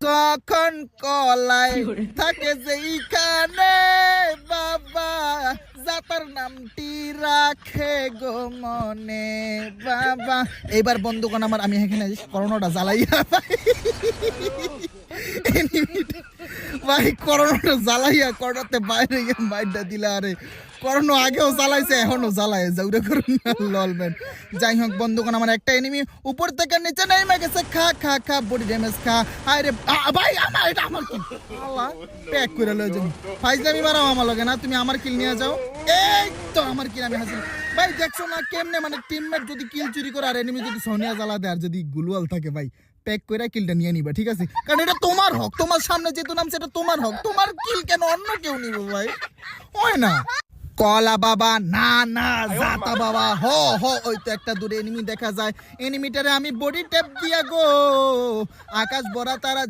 কখন কলাই থাকে যেইখানে বাবা যাতার নামটি রাখে গো মনে বাবা। এইবার বন্ধুগণ আমার আমি এখানে করোনাটা জ্বালাইয়া ভাই করোনাটা জ্বালাইয়া করোনাতে বাইরে গিয়ে বাইরটা দিলা আরে করোনা আগেও জ্বালাইছে এখনো জ্বালায় যাউরে করুন ললবেন। যাই হোক বন্ধুগণ আমার একটা এনিমি উপর থেকে নিচে নেমে গেছে খা খা খা বডি ড্যামেজ খা। আরে ভাই আমার এটা আমার কিল আল্লাহ প্যাক করে লয়ে যাবি ফাইজলামি মারাও আমার লগে না তুমি আমার কিল নিয়ে যাও। এই তো আমার কিল আমি হাসিল ভাই দেখছো না কেমনে মানে টিমমেট যদি কিল চুরি করে আর এনিমি যদি সোনিয়া জ্বালা দেয় আর যদি গুলওয়াল থাকে ভাই প্যাক করে কিলটা নিয়ে নিবা ঠিক আছে কারণ এটা তোমার হক তোমার সামনে যেহেতু নাম সেটা তোমার হক তোমার কিল কেন অন্য কেউ নিবে ভাই হয় না। কলা বাবা না না জাতা বাবা ওই তো একটা দূরে এনিমি দেখা যায় এনিমিটারে আমি বডি ট্যাপ দিয়া গো আকাশ বড়া তারা